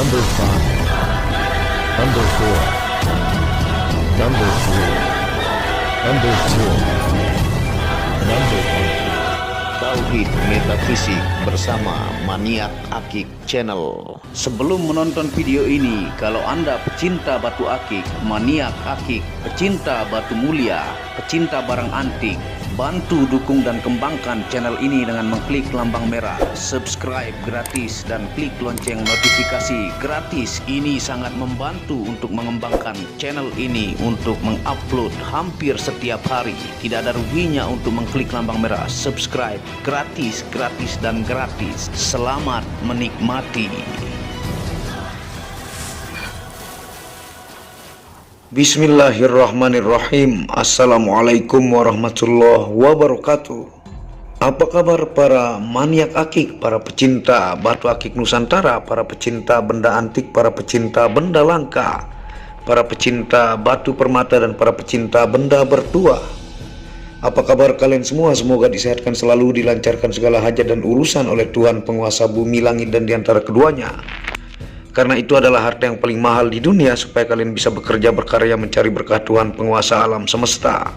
Number 5, Number 4, Number 3, Number 2, Number 1. Tauhid Metafisik bersama Maniak Akik Channel. Sebelum menonton video ini, kalau Anda pecinta batu akik, maniak akik, pecinta batu mulia, pecinta barang antik, bantu dukung dan kembangkan channel ini dengan mengklik lambang merah, subscribe gratis dan klik lonceng notifikasi gratis. Ini sangat membantu untuk mengembangkan channel ini untuk mengupload hampir setiap hari. Tidak ada ruginya untuk mengklik lambang merah, subscribe gratis, gratis dan gratis. Selamat menikmati. Bismillahirrahmanirrahim. Assalamualaikum warahmatullahi wabarakatuh. Apa kabar para maniak akik, para pecinta batu akik Nusantara, para pecinta benda antik, para pecinta benda langka, para pecinta batu permata dan para pecinta benda bertuah? Apa kabar kalian semua? Semoga disehatkan selalu, dilancarkan segala hajat dan urusan oleh Tuhan penguasa bumi, langit dan diantara keduanya. Karena itu adalah harta yang paling mahal di dunia, supaya kalian bisa bekerja berkarya mencari berkah Tuhan penguasa alam semesta.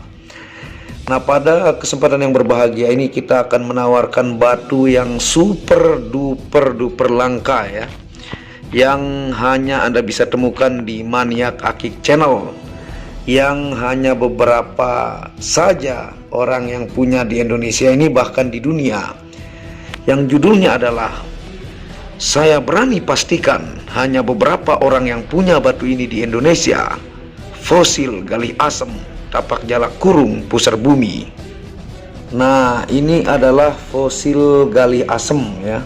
Nah, pada kesempatan yang berbahagia ini kita akan menawarkan batu yang super duper langka ya, yang hanya Anda bisa temukan di Maniak Akik Channel, yang hanya beberapa saja orang yang punya di Indonesia ini, bahkan di dunia. Yang judulnya adalah "Saya berani pastikan hanya beberapa orang yang punya batu ini di Indonesia. Fosil gali asem, tapak jalak kurung, pusar bumi." Nah, ini adalah fosil gali asem ya,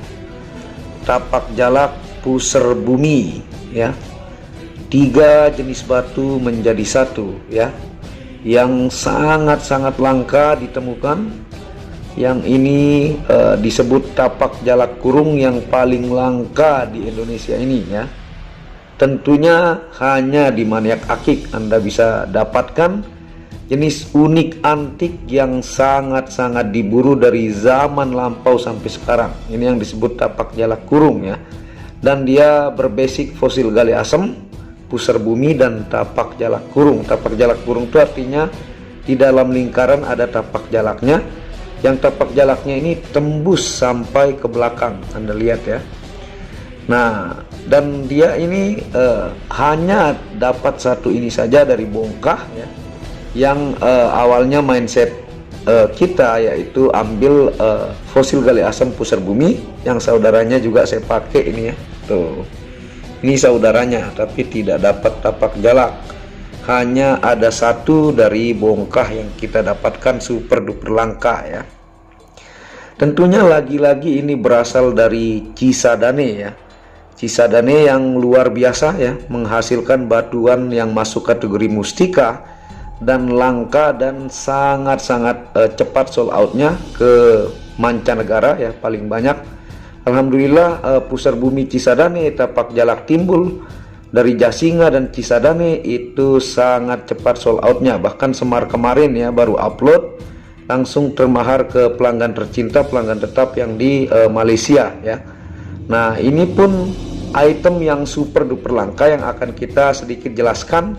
tapak jalak pusar bumi ya. 3 jenis batu menjadi satu ya, yang sangat-sangat langka ditemukan. Yang ini disebut tapak jalak kurung yang paling langka di Indonesia ini ya. Tentunya hanya di Maniak Akik Anda bisa dapatkan jenis unik antik yang sangat-sangat diburu dari zaman lampau sampai sekarang. Ini yang disebut tapak jalak kurung ya. Dan dia berbasic fosil gali asem, pusar bumi dan tapak jalak kurung. Tapak jalak kurung itu artinya di dalam lingkaran ada tapak jalaknya, yang tapak jalaknya ini tembus sampai ke belakang, Anda lihat ya. Nah, dan dia ini hanya dapat satu ini saja dari bongkah ya, yang awalnya mindset kita yaitu ambil fosil gali asam pusar bumi, yang saudaranya juga saya pakai ini ya. Tuh, ini saudaranya, tapi tidak dapat tapak jalak. Hanya ada satu dari bongkah yang kita dapatkan super duper langka ya. Tentunya lagi-lagi ini berasal dari Cisadane ya. Cisadane yang luar biasa ya, menghasilkan batuan yang masuk kategori mustika dan langka dan sangat-sangat cepat sold outnya ke mancanegara ya, paling banyak. Alhamdulillah pusar bumi Cisadane, tapak jalak timbul dari Jasinga dan Cisadane itu sangat cepat sold outnya. Bahkan Semar kemarin ya baru upload, langsung termahar ke pelanggan tercinta, pelanggan tetap yang di Malaysia ya. Nah, ini pun item yang super duper langka yang akan kita sedikit jelaskan.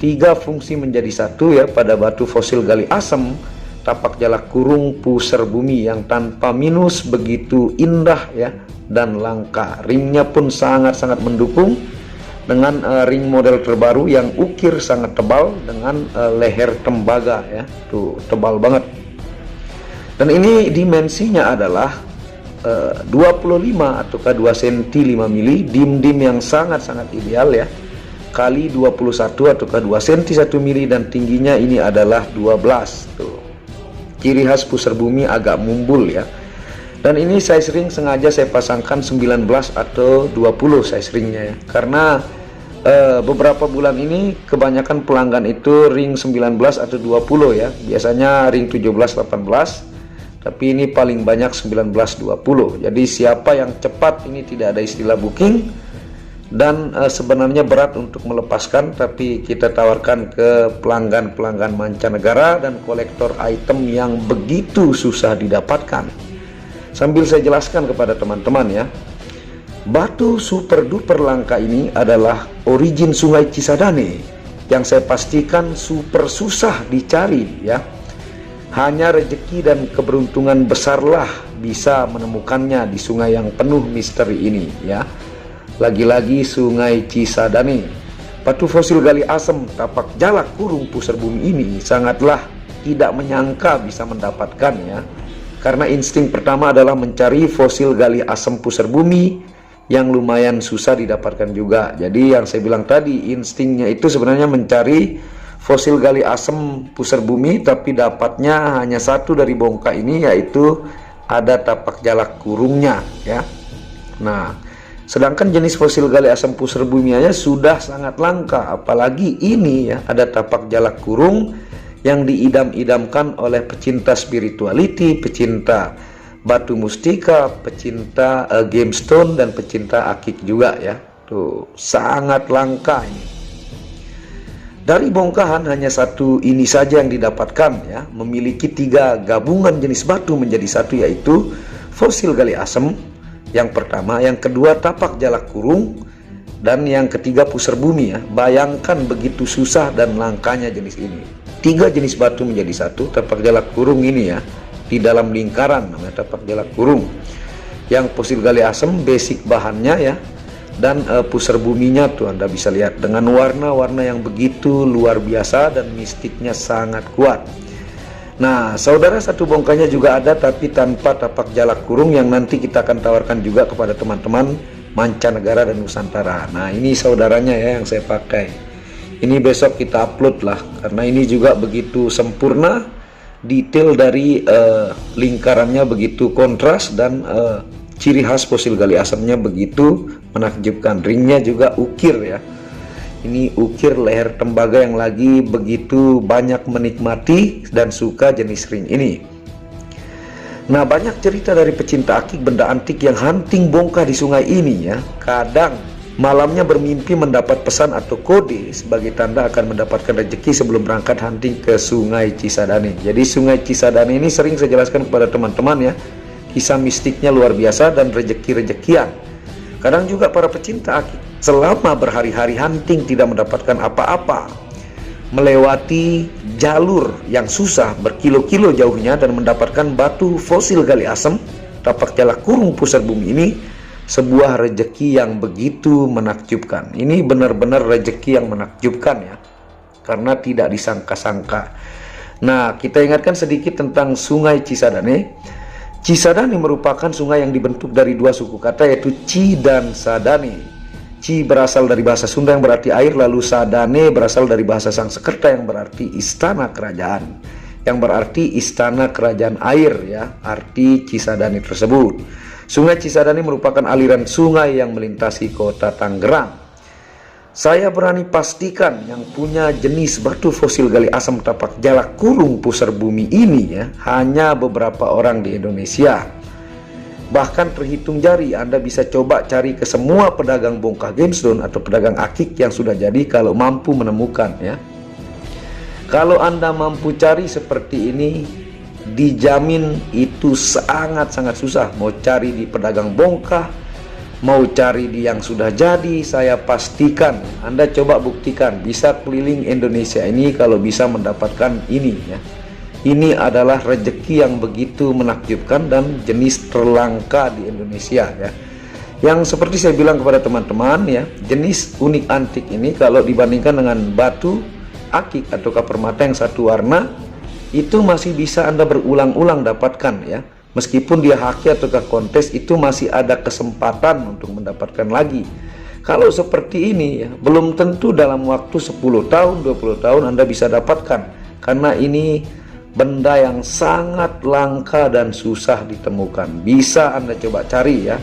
3 fungsi menjadi satu ya pada batu fosil gali asem, tapak jalak kurung, pusar bumi yang tanpa minus, begitu indah ya dan langka. Ringnya pun sangat-sangat mendukung dengan ring model terbaru yang ukir sangat tebal dengan leher tembaga ya. Tuh, tebal banget. Dan ini dimensinya adalah 25 ataukah 2 cm 5 mili, dim-dim yang sangat-sangat ideal ya, kali 21 ataukah 2 cm 1 mili, dan tingginya ini adalah 12. Tuh, ciri khas pusar bumi agak mumbul ya. Dan ini size ring sengaja saya pasangkan 19 atau 20 size ringnya ya, karena beberapa bulan ini kebanyakan pelanggan itu ring 19 atau 20 ya. Biasanya ring 17 18, tapi ini paling banyak 19 20. Jadi siapa yang cepat, ini tidak ada istilah booking, dan sebenarnya berat untuk melepaskan, tapi kita tawarkan ke pelanggan-pelanggan mancanegara dan kolektor item yang begitu susah didapatkan. Sambil saya jelaskan kepada teman-teman ya. Batu super duper langka ini adalah origin Sungai Cisadane yang saya pastikan super susah dicari ya. Hanya rezeki dan keberuntungan besarlah bisa menemukannya di sungai yang penuh misteri ini ya. Lagi-lagi Sungai Cisadane. Batu fosil gali asam tapak jalak kurung pusar bumi ini sangatlah tidak menyangka bisa mendapatkannya. Karena insting pertama adalah mencari fosil gali asam pusar bumi yang lumayan susah didapatkan juga. Jadi yang saya bilang tadi, instingnya itu sebenarnya mencari fosil gali asam pusar bumi, tapi dapatnya hanya satu dari bongkah ini, yaitu ada tapak jalak kurungnya ya. Nah, sedangkan jenis fosil gali asam pusar bumi aja sudah sangat langka, apalagi ini ya, ada tapak jalak kurung yang diidam-idamkan oleh pecinta spirituality, pecinta batu mustika, pecinta gemstone, dan pecinta akik juga ya. Tuh, sangat langka ini. Dari bongkahan hanya satu ini saja yang didapatkan ya, memiliki 3 gabungan jenis batu menjadi satu, yaitu fosil gali asam yang pertama, yang kedua tapak jalak kurung, dan yang ketiga pusar bumi ya. Bayangkan begitu susah dan langkanya jenis ini. 3 jenis batu menjadi satu, tapak jalak kurung ini ya, di dalam lingkaran namanya tapak jalak kurung. Yang fosil gali asam basic bahannya ya, dan pusar buminya tuh Anda bisa lihat dengan warna-warna yang begitu luar biasa dan mistiknya sangat kuat. Nah saudara, satu bongkahnya juga ada tapi tanpa tapak jalak kurung yang nanti kita akan tawarkan juga kepada teman-teman mancanegara dan Nusantara. Nah ini saudaranya ya yang saya pakai. Ini besok kita upload lah, karena ini juga begitu sempurna, detail dari lingkarannya begitu kontras, dan ciri khas fosil gali asamnya begitu menakjubkan. Ringnya juga ukir ya. Ini ukir leher tembaga yang lagi begitu banyak menikmati dan suka jenis ring ini. Nah banyak cerita dari pecinta akik benda antik yang hunting bongkah di sungai ini ya. Kadang malamnya bermimpi mendapat pesan atau kode sebagai tanda akan mendapatkan rezeki sebelum berangkat hunting ke Sungai Cisadane. Jadi Sungai Cisadane ini sering saya jelaskan kepada teman-teman ya, kisah mistiknya luar biasa dan rezeki-rezekian. Kadang juga para pecinta akik selama berhari-hari hunting tidak mendapatkan apa-apa, melewati jalur yang susah berkilo-kilo jauhnya dan mendapatkan batu fosil gali asam tapak jalak kurung pusar bumi ini, sebuah rezeki yang begitu menakjubkan. Ini benar-benar rezeki yang menakjubkan ya, karena tidak disangka-sangka. Nah kita ingatkan sedikit tentang Sungai Cisadane. Cisadane merupakan sungai yang dibentuk dari 2 suku kata, yaitu Ci dan Sadane. Ci berasal dari bahasa Sunda yang berarti air, lalu Sadane berasal dari bahasa Sangsekerta yang berarti istana kerajaan, yang berarti istana kerajaan air ya, arti Cisadane tersebut. Sungai Cisadane merupakan aliran sungai yang melintasi kota Tangerang. Saya berani pastikan yang punya jenis batu fosil gali asam tapak jalak kurung pusar bumi ini ya, hanya beberapa orang di Indonesia. Bahkan terhitung jari. Anda bisa coba cari ke semua pedagang bongkah gemstone atau pedagang akik yang sudah jadi, kalau mampu menemukan ya. Kalau Anda mampu cari seperti ini, dijamin itu sangat-sangat susah. Mau cari di pedagang bongkah, mau cari di yang sudah jadi, saya pastikan Anda coba buktikan bisa keliling Indonesia ini kalau bisa mendapatkan ini ya. Ini adalah rezeki yang begitu menakjubkan dan jenis terlangka di Indonesia ya. Yang seperti saya bilang kepada teman-teman ya, jenis unik antik ini kalau dibandingkan dengan batu akik atau permata yang satu warna, itu masih bisa Anda berulang-ulang dapatkan ya. Meskipun dia haki ataukah kontes, itu masih ada kesempatan untuk mendapatkan lagi. Kalau seperti ini ya, belum tentu dalam waktu 10 tahun, 20 tahun Anda bisa dapatkan. Karena ini benda yang sangat langka dan susah ditemukan. Bisa Anda coba cari ya.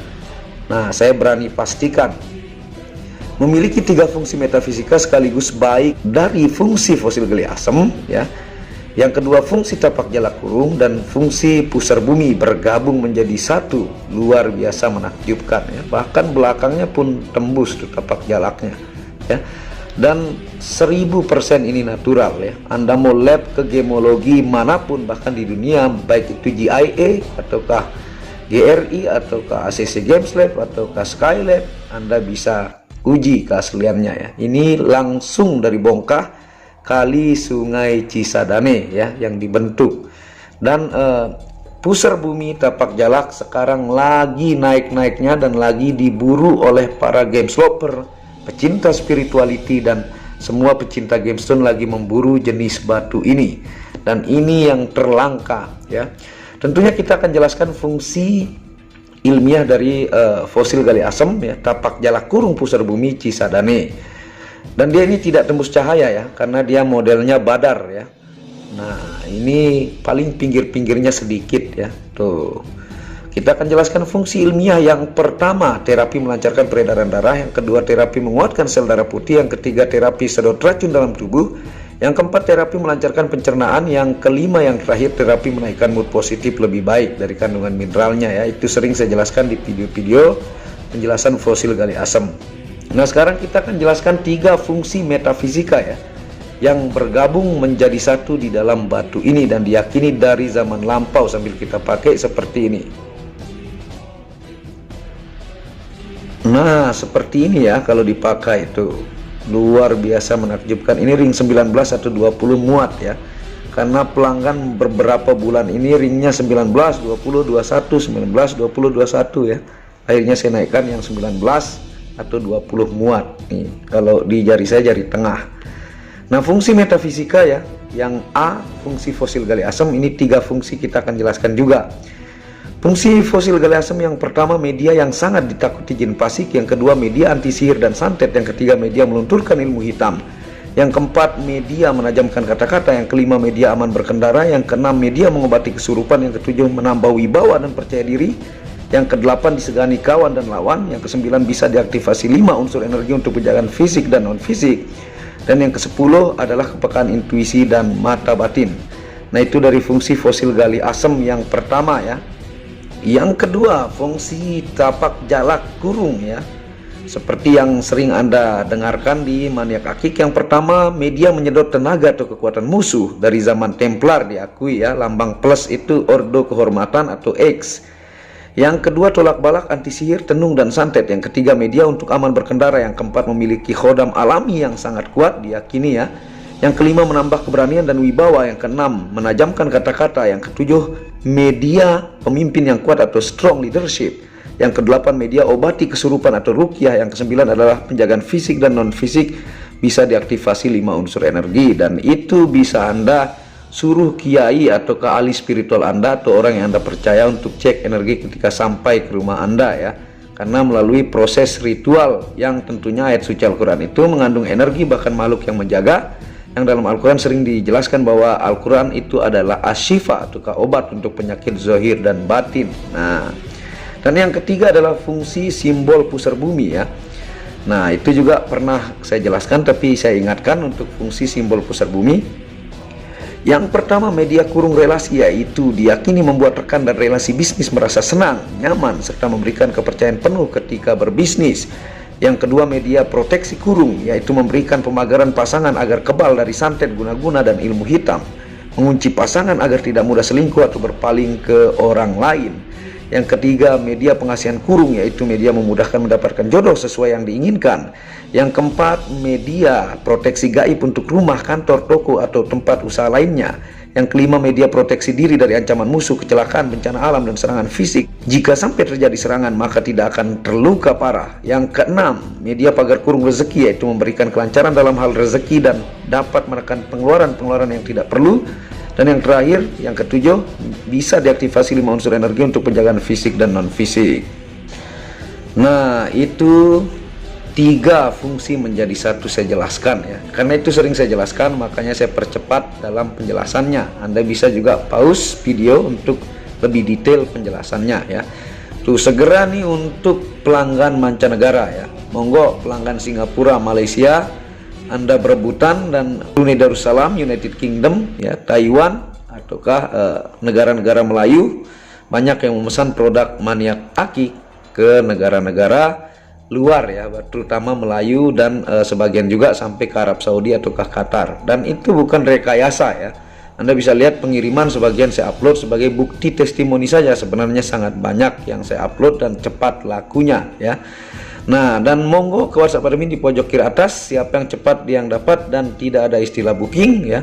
Nah, saya berani pastikan memiliki 3 fungsi metafisika sekaligus baik dari fungsi fosil gali asam ya. Yang kedua fungsi tapak jalak kurung dan fungsi pusar bumi bergabung menjadi satu, luar biasa menakjubkan ya. Bahkan belakangnya pun tembus tuh tapak jalaknya ya. Dan 1000% ini natural ya. Anda mau lab ke gemologi manapun bahkan di dunia, baik itu GIA ataukah GRI ataukah ACC Games Lab ataukah Skylab, Anda bisa uji keasliannya ya. Ini langsung dari bongkah kali Sungai Cisadane ya yang dibentuk. Dan pusar bumi tapak jalak sekarang lagi naik-naiknya dan lagi diburu oleh para games lover, pecinta spirituality, dan semua pecinta gemstone lagi memburu jenis batu ini. Dan ini yang terlangka ya. Tentunya kita akan jelaskan fungsi ilmiah dari fosil gali asem ya, tapak jalak kurung pusar bumi Cisadane. Dan dia ini tidak tembus cahaya ya, karena dia modelnya badar ya. Nah, ini paling pinggir-pinggirnya sedikit ya. Tuh. Kita akan jelaskan fungsi ilmiah. Yang pertama, terapi melancarkan peredaran darah. Yang kedua, terapi menguatkan sel darah putih. Yang ketiga, terapi sedot racun dalam tubuh. Yang keempat, terapi melancarkan pencernaan. Yang kelima, yang terakhir, terapi menaikkan mood positif lebih baik dari kandungan mineralnya ya. Itu sering saya jelaskan di video-video penjelasan fosil gali asem. Nah, sekarang kita akan jelaskan 3 fungsi metafisika ya, yang bergabung menjadi satu di dalam batu ini dan diyakini dari zaman lampau sambil kita pakai seperti ini. Nah, seperti ini ya kalau dipakai itu. Luar biasa menakjubkan. Ini ring 19 atau 20 muat ya. Karena pelanggan beberapa bulan ini ringnya 19, 20, 21, 19, 20, 21 ya. Akhirnya saya naikkan yang 19 atau 20 muat. Nih, kalau di jari saya jari tengah. Nah, fungsi metafisika ya, yang A, fungsi fosil gali asem, ini 3 fungsi kita akan jelaskan juga. Fungsi fosil gali asem yang pertama, media yang sangat ditakuti jin pasik. Yang kedua, media anti sihir dan santet. Yang ketiga, media melunturkan ilmu hitam. Yang keempat, media menajamkan kata-kata. Yang kelima, media aman berkendara. Yang keenam, media mengobati kesurupan. Yang ketujuh, menambah wibawa dan percaya diri. Yang kedelapan, disegani kawan dan lawan. Yang kesembilan, bisa diaktifasi 5 unsur energi untuk penjagaan fisik dan non-fisik. Dan yang ke-10 adalah kepekaan intuisi dan mata batin. Nah, itu dari fungsi fosil gali asem yang pertama ya. Yang kedua, fungsi tapak jalak kurung ya. Seperti yang sering Anda dengarkan di Maniak Akik. Yang pertama, media menyedot tenaga atau kekuatan musuh. Dari zaman Templar diakui ya, lambang plus itu ordo kehormatan atau X. Yang kedua, tolak balak, anti sihir, tenung, dan santet. Yang ketiga, media untuk aman berkendara. Yang keempat, memiliki khodam alami yang sangat kuat, diyakini ya. Yang kelima, menambah keberanian dan wibawa. Yang keenam, menajamkan kata-kata. Yang ketujuh, media pemimpin yang kuat atau strong leadership. Yang kedelapan, media obati kesurupan atau ruqyah. Yang kesembilan adalah penjagaan fisik dan non-fisik, bisa diaktifasi 5 unsur energi. Dan itu bisa Anda suruh kiai atau ke ahli spiritual Anda atau orang yang Anda percaya untuk cek energi ketika sampai ke rumah Anda ya. Karena melalui proses ritual yang tentunya ayat suci Al-Quran itu mengandung energi bahkan makhluk yang menjaga. Yang dalam Al-Quran sering dijelaskan bahwa Al-Quran itu adalah asyifa atau obat untuk penyakit zahir dan batin. Nah, dan yang ketiga adalah fungsi simbol pusar bumi ya. Nah, itu juga pernah saya jelaskan tapi saya ingatkan untuk fungsi simbol pusar bumi. Yang pertama, media kurung relasi, yaitu diyakini membuat rekan dan relasi bisnis merasa senang, nyaman, serta memberikan kepercayaan penuh ketika berbisnis. Yang kedua, media proteksi kurung, yaitu memberikan pemagaran pasangan agar kebal dari santet, guna-guna, dan ilmu hitam. Mengunci pasangan agar tidak mudah selingkuh atau berpaling ke orang lain. Yang ketiga, media pengasihan kurung, yaitu media memudahkan mendapatkan jodoh sesuai yang diinginkan. Yang keempat, media proteksi gaib untuk rumah, kantor, toko, atau tempat usaha lainnya. Yang kelima, media proteksi diri dari ancaman musuh, kecelakaan, bencana alam, dan serangan fisik. Jika sampai terjadi serangan, maka tidak akan terluka parah. Yang keenam, media pagar kurung rezeki, yaitu memberikan kelancaran dalam hal rezeki dan dapat menekan pengeluaran-pengeluaran yang tidak perlu. Dan yang terakhir, yang ketujuh, bisa diaktifasi 5 unsur energi untuk penjagaan fisik dan non-fisik. Nah, itu 3 fungsi menjadi satu saya jelaskan ya. Karena itu sering saya jelaskan, makanya saya percepat dalam penjelasannya. Anda bisa juga pause video untuk lebih detail penjelasannya ya. Tuh, segera nih untuk pelanggan mancanegara ya. Monggo pelanggan Singapura, Malaysia, Anda berebutan, dan Brunei Darussalam, United Kingdom ya, Taiwan, ataukah negara-negara Melayu, banyak yang memesan produk Maniak Akik ke negara-negara luar ya, terutama Melayu dan sebagian juga sampai ke Arab Saudi ataukah Qatar. Dan itu bukan rekayasa ya, Anda bisa lihat pengiriman sebagian saya upload sebagai bukti testimoni saja. Sebenarnya sangat banyak yang saya upload dan cepat lakunya ya. Nah, dan monggo ke WhatsApp admin di pojok kiri atas, siapa yang cepat dia yang dapat dan tidak ada istilah booking ya.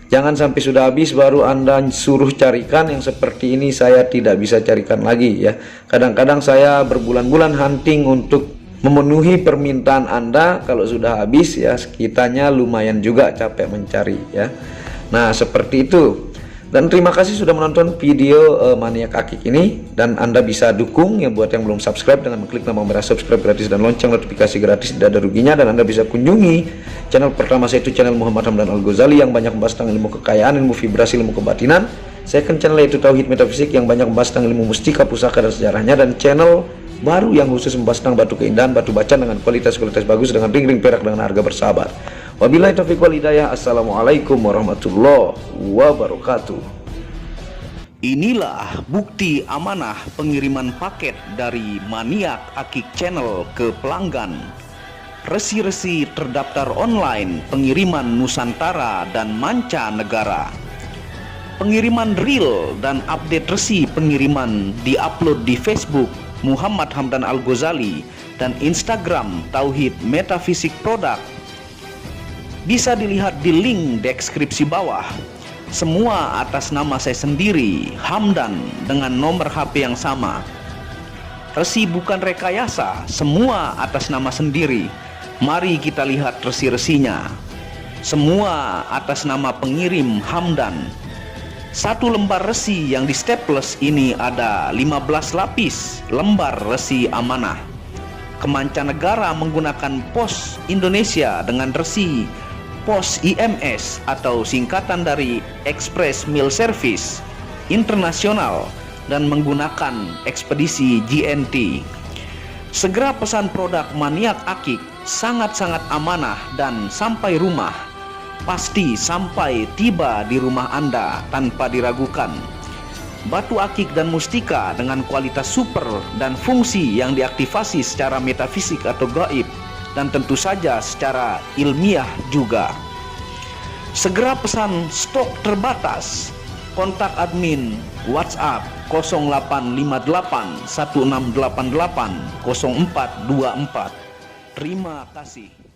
Jangan sampai sudah habis baru Anda suruh carikan, yang seperti ini saya tidak bisa carikan lagi ya. Kadang-kadang saya berbulan-bulan hunting untuk memenuhi permintaan Anda, kalau sudah habis ya kitanya lumayan juga capek mencari ya. Nah, seperti itu. Dan terima kasih sudah menonton video Maniak Akik ini, dan Anda bisa dukung ya buat yang belum subscribe dengan mengklik tombol merah subscribe gratis dan lonceng notifikasi gratis, tidak ada ruginya. Dan Anda bisa kunjungi channel pertama saya, itu channel Muhammad Hamdan Al-Ghazali yang banyak membahas tentang ilmu kekayaan, ilmu vibrasi, ilmu kebatinan. Second channel yaitu Tauhid Metafisik yang banyak membahas tentang ilmu mustika, pusaka dan sejarahnya. Dan channel baru yang khusus membahas tentang batu keindahan, batu bacaan dengan kualitas-kualitas bagus, dengan ring-ring perak dengan harga bersahabat. Wabillahi taufiq wal hidayah. Assalamualaikum warahmatullahi wabarakatuh. Inilah bukti amanah pengiriman paket dari Maniak Akik Channel ke pelanggan. Resi-resi terdaftar online pengiriman Nusantara dan mancanegara. Pengiriman real dan update resi pengiriman diupload di Facebook Muhammad Hamdan Al-Ghazali dan Instagram Tauhid Metafisik Produk. Bisa dilihat di link deskripsi bawah. Semua atas nama saya sendiri, Hamdan, dengan nomor HP yang sama. Resi bukan rekayasa, semua atas nama sendiri. Mari kita lihat resi-resinya. Semua atas nama pengirim Hamdan. Satu lembar resi yang di staples ini ada 15 lapis lembar resi amanah. Kemancanegara menggunakan pos Indonesia dengan resi pos IMS atau singkatan dari Express Mail Service Internasional dan menggunakan ekspedisi GNT. Segera pesan produk Maniak Akik, sangat-sangat amanah dan sampai rumah. Pasti sampai tiba di rumah Anda tanpa diragukan. Batu akik dan mustika dengan kualitas super dan fungsi yang diaktifasi secara metafisik atau gaib, dan tentu saja secara ilmiah juga. Segera pesan, stok terbatas. Kontak admin WhatsApp 0858 1688 0424. Terima kasih.